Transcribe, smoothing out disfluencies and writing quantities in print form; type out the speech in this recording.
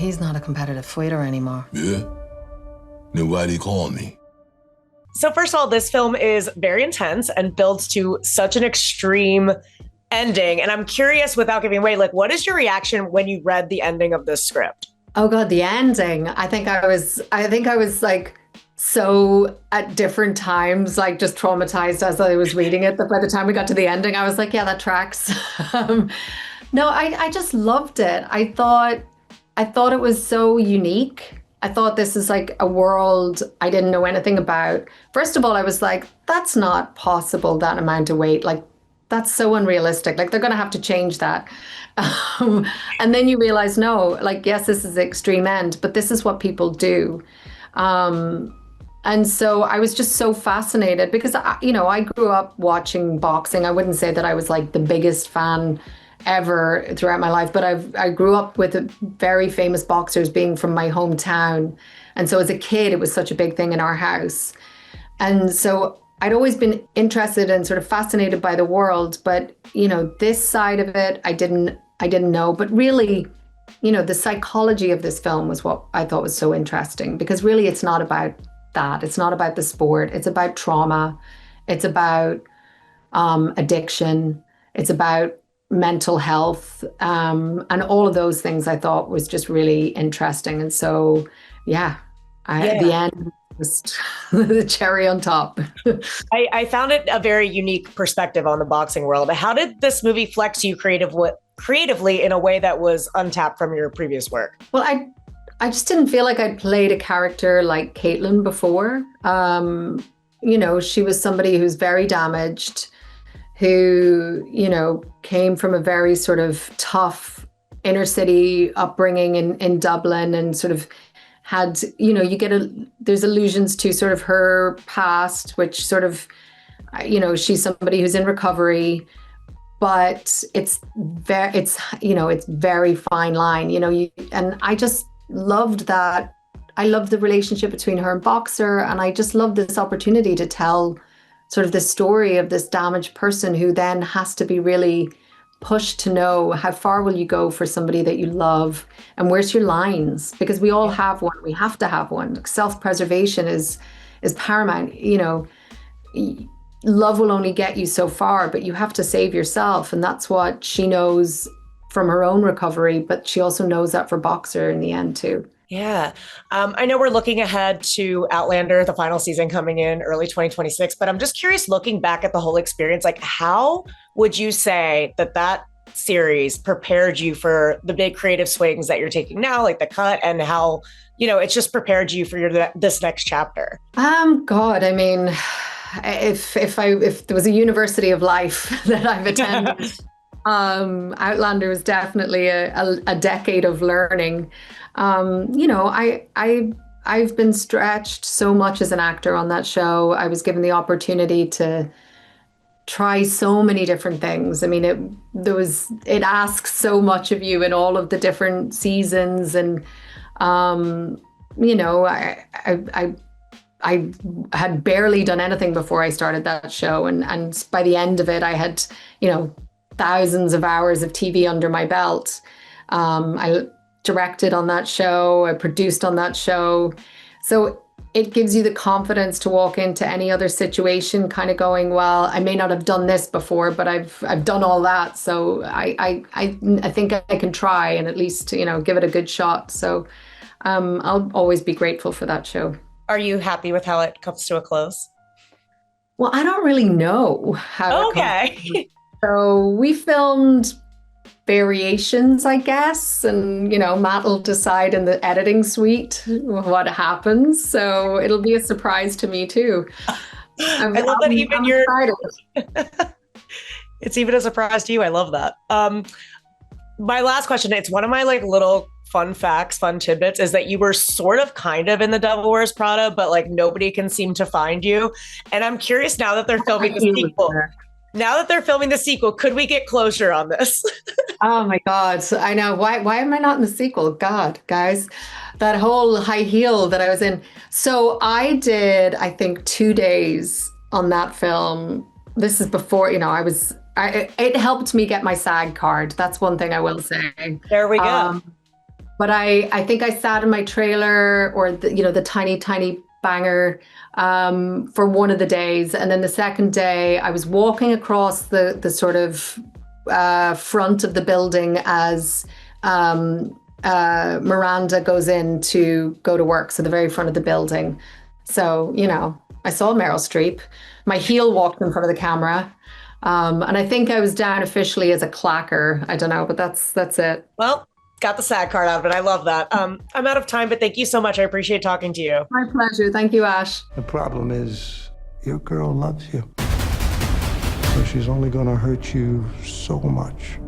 He's not a competitive fighter anymore. Yeah? Then why'd he call me? So first of all, this film is very intense and builds to such an extreme ending. And I'm curious, without giving away, like, what is your reaction when you read the ending of this script? Oh God, the ending. I think I was like so at different times, like just traumatized as I was reading it. But by the time we got to the ending, I was like, yeah, that tracks. No, I just loved it. I thought it was so unique. I thought this is like a world I didn't know anything about. First of all, I was like, that's not possible, that amount of weight. Like, that's so unrealistic. Like, they're going to have to change that. And then you realize, no, like, yes, this is the extreme end, but this is what people do. And so I was just so fascinated because, I grew up watching boxing. I wouldn't say that I was like the biggest fan ever throughout my life, but I grew up with very famous boxers being from my hometown. And so as a kid, it was such a big thing in our house. And so I'd always been interested and sort of fascinated by the world, but, this side of it, I didn't know. But really, the psychology of this film was what I thought was so interesting, because really it's not about that. It's not about the sport. It's about trauma. It's about addiction. It's about mental health, and all of those things I thought was just really interesting. And so, the end was the cherry on top. I found it a very unique perspective on the boxing world. How did this movie flex you creatively in a way that was untapped from your previous work? Well, I just didn't feel like I'd played a character like Caitlin before. She was somebody who's very damaged, who, came from a very sort of tough inner city upbringing in Dublin, and sort of had, there's allusions to sort of her past, which sort of, she's somebody who's in recovery, but it's very fine line, and I just loved that. I loved the relationship between her and Boxer, and I just loved this opportunity to tell sort of the story of this damaged person who then has to be really pushed to know how far will you go for somebody that you love, and where's your lines, because we all have one. We have to have one. Self-preservation is paramount. Love will only get you so far, but you have to save yourself, and that's what she knows from her own recovery, but she also knows that for Boxer in the end too. Yeah. I know we're looking ahead to Outlander, the final season coming in early 2026, but I'm just curious, looking back at the whole experience, like, how would you say that series prepared you for the big creative swings that you're taking now, like The Cut, and how, it's just prepared you for this next chapter? God, I mean, if there was a university of life that I've attended, Outlander was definitely a decade of learning. I've been stretched so much as an actor on that show. I was given the opportunity to try so many different things. I mean, it asks so much of you in all of the different seasons, and I had barely done anything before I started that show, and by the end of it, I had thousands of hours of TV under my belt. I directed on that show, I produced on that show. So it gives you the confidence to walk into any other situation kind of going, well, I may not have done this before, but I've done all that. So I think I can try and at least, give it a good shot. So I'll always be grateful for that show. Are you happy with how it comes to a close? Well, I don't really know how. Okay. So we filmed variations, I guess, and Matt will decide in the editing suite what happens, so it'll be a surprise to me too. I love that even you're it's even a surprise to you. I love that. My last question, it's one of my little fun facts, fun tidbits, is that you were sort of kind of in The Devil Wears Prada, but nobody can seem to find you, and I'm curious, now that they're filming the sequel. Now that they're filming the sequel, could we get closure on this? Oh my God. I know. Why am I not in the sequel? God, guys, that whole high heel that I was in. So I did, I think, 2 days on that film. This is before, it helped me get my SAG card. That's one thing I will say. There we go. But I think I sat in my trailer or the tiny, tiny banger for one of the days. And then the second day I was walking across the sort of front of the building as Miranda goes in to go to work. So the very front of the building. So, I saw Meryl Streep. My heel walked in front of the camera. And I think I was down officially as a clacker. I don't know, but that's it. Well, got the SAG card out of it. I love that. I'm out of time, but thank you so much. I appreciate talking to you. My pleasure. Thank you, Ash. The problem is your girl loves you. So she's only gonna hurt you so much.